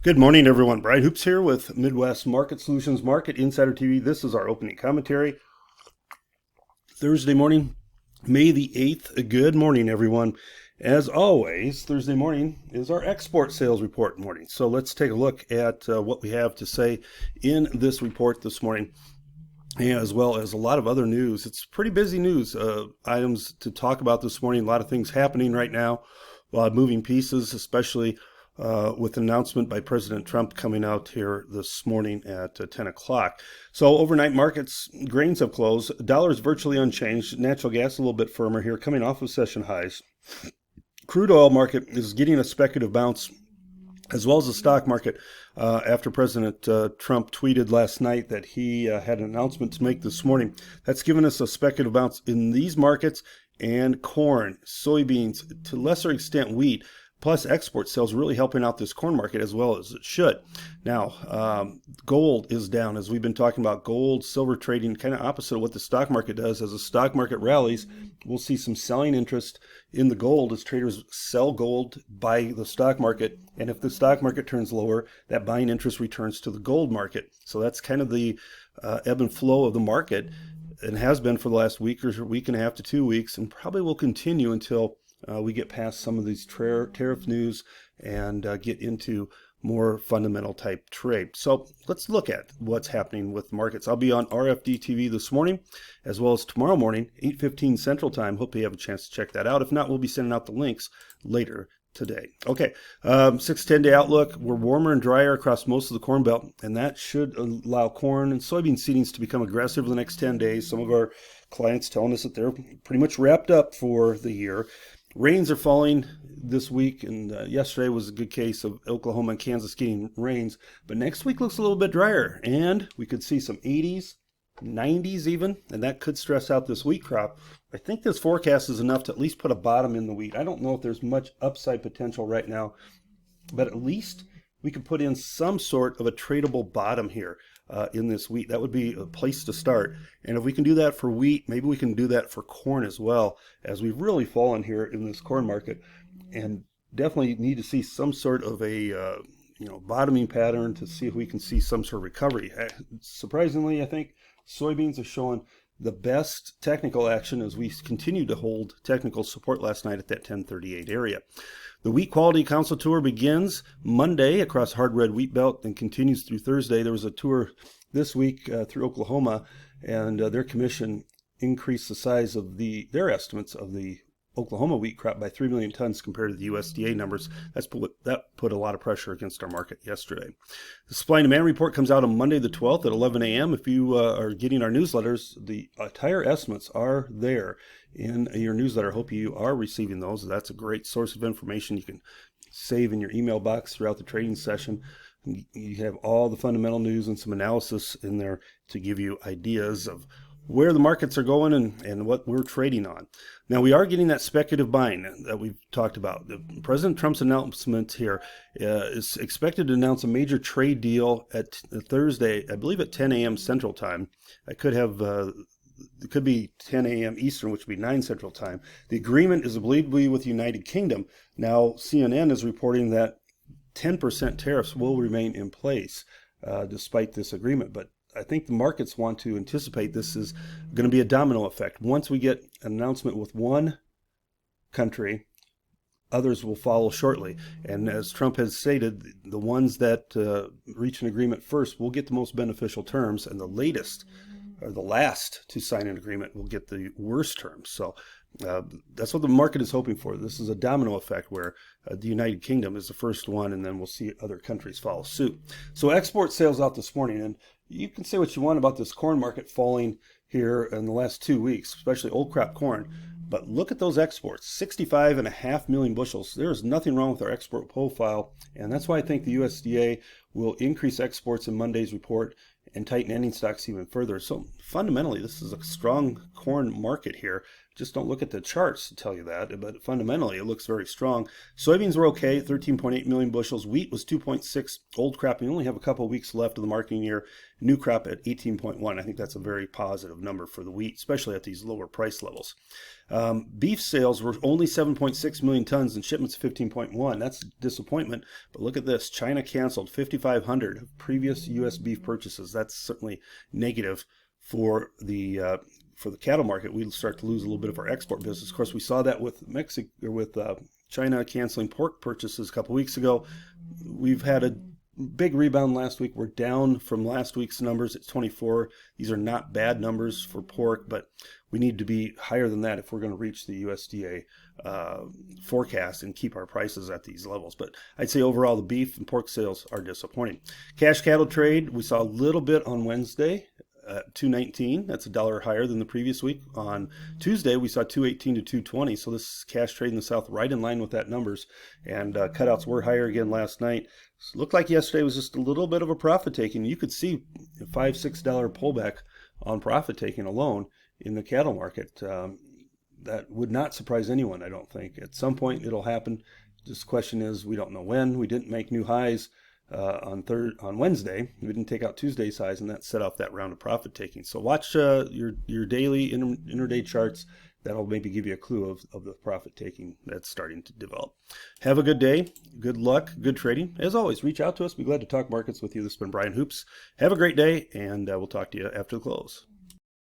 Good morning, everyone. Brian Hoops here with Midwest Market Solutions Market Insider TV. This is our opening commentary. Thursday morning, May the 8th. Good morning, everyone. As always, Thursday morning is our export sales report morning. So let's take a look at what we have to say in this report this morning, as well as a lot of other news. It's pretty busy news items to talk about this morning. A lot of things happening right now, a lot of moving pieces, especially with an announcement by President Trump coming out here this morning at 10 o'clock. So overnight markets, grains have closed. Dollar is virtually unchanged. Natural gas a little bit firmer here, coming off of session highs. Crude oil market is getting a speculative bounce, as well as the stock market, after President Trump tweeted last night that he had an announcement to make this morning. That's given us a speculative bounce in these markets, and corn, soybeans, to a lesser extent wheat, plus export sales really helping out this corn market as well as it should. Now, gold is down, as we've been talking about. Gold, silver trading kind of opposite of what the stock market does. As the stock market rallies, we'll see some selling interest in the gold as traders sell gold, buy the stock market. And if the stock market turns lower, that buying interest returns to the gold market. So that's kind of the ebb and flow of the market, and has been for the last week or week and a half to 2 weeks, and probably will continue until we get past some of these tariff news and get into more fundamental type trade. So let's look at what's happening with markets. I'll be on RFD TV this morning, as well as tomorrow morning, 8:15 Central Time. Hope you have a chance to check that out. If not, we'll be sending out the links later today. Okay, 6-10 day outlook. We're warmer and drier across most of the Corn Belt, and that should allow corn and soybean seedings to become aggressive in the next 10 days. Some of our clients telling us that they're pretty much wrapped up for the year. Rains are falling this week, and yesterday was a good case of Oklahoma and Kansas getting rains. But next week looks a little bit drier, and we could see some 80s, 90s even, and that could stress out this wheat crop. I think this forecast is enough to at least put a bottom in the wheat. I don't know if there's much upside potential right now, but at least we could put in some sort of a tradable bottom here in this wheat. That would be a place to start. And if we can do that for wheat, maybe we can do that for corn as well, as we've really fallen here in this corn market, and definitely need to see some sort of a bottoming pattern to see if we can see some sort of recovery. Surprisingly, I think soybeans are showing the best technical action as we continue to hold technical support last night at that 1038 area. The Wheat Quality Council Tour begins Monday across hard red wheat belt and continues through Thursday. There was a tour this week through Oklahoma, and their commission increased the size of their estimates of the Oklahoma wheat crop by 3 million tons compared to the USDA numbers. That put a lot of pressure against our market yesterday. The supply and demand report comes out on Monday the 12th at 11 a.m. If you are getting our newsletters, the entire estimates are there in your newsletter. Hope you are receiving those. That's a great source of information you can save in your email box throughout the trading session. You have all the fundamental news and some analysis in there to give you ideas of where the markets are going and what we're trading on. Now, we are getting that speculative buying that we've talked about. President Trump's announcement here is expected to announce a major trade deal at Thursday, I believe at 10 a.m. Central Time. It could be 10 a.m. Eastern, which would be 9 Central Time. The agreement is believed to be with the United Kingdom. Now, CNN is reporting that 10% tariffs will remain in place despite this agreement, but I think the markets want to anticipate this is going to be a domino effect. Once we get an announcement with one country, others will follow shortly. And as Trump has stated, the ones that reach an agreement first will get the most beneficial terms, and the last to sign an agreement will get the worst terms. So that's what the market is hoping for. This is a domino effect where the United Kingdom is the first one, and then we'll see other countries follow suit. So export sales out this morning, and you can say what you want about this corn market falling here in the last 2 weeks, especially old crop corn. But look at those exports, 65.5 million bushels. There is nothing wrong with our export profile, and that's why I think the USDA will increase exports in Monday's report and tighten ending stocks even further. So fundamentally, this is a strong corn market here. just don't look at the charts to tell you that, but fundamentally it looks very strong. Soybeans were okay, 13.8 million bushels. Wheat was 2.6. Old crop, we only have a couple of weeks left of the marketing year. New crop at 18.1. I think that's a very positive number for the wheat, especially at these lower price levels. Beef sales were only 7.6 million tons and shipments 15.1. That's a disappointment, but look at this. China canceled 5,500 previous U.S. beef purchases. That's certainly negative for the cattle market. We'll start to lose a little bit of our export business. Of course, we saw that with Mexico, or with China canceling pork purchases a couple weeks ago. We've had a big rebound last week. We're down from last week's numbers. It's 24. These are not bad numbers for pork, but we need to be higher than that if we're going to reach the USDA forecast and keep our prices at these levels. But I'd say overall the beef and pork sales are disappointing. Cash cattle trade, we saw a little bit on Wednesday. 219, that's $1 higher than the previous week. On Tuesday, we saw 218 to 220, so this cash trade in the South right in line with that numbers. And cutouts were higher again last night. So looked like yesterday was just a little bit of a profit taking. You could see a $5-6 pullback on profit taking alone in the cattle market. That would not surprise anyone, I don't think. At some point it'll happen. Just the question is, we don't know when. We didn't make new highs on Wednesday. We didn't take out Tuesday's highs, and that set off that round of profit taking. So watch your daily intraday charts. That'll maybe give you a clue of the profit taking that's starting to develop. Have a good day. Good luck. Good trading. As always, reach out to us. We'd be glad to talk markets with you. This has been Brian Hoops. Have a great day, and we'll talk to you after the close.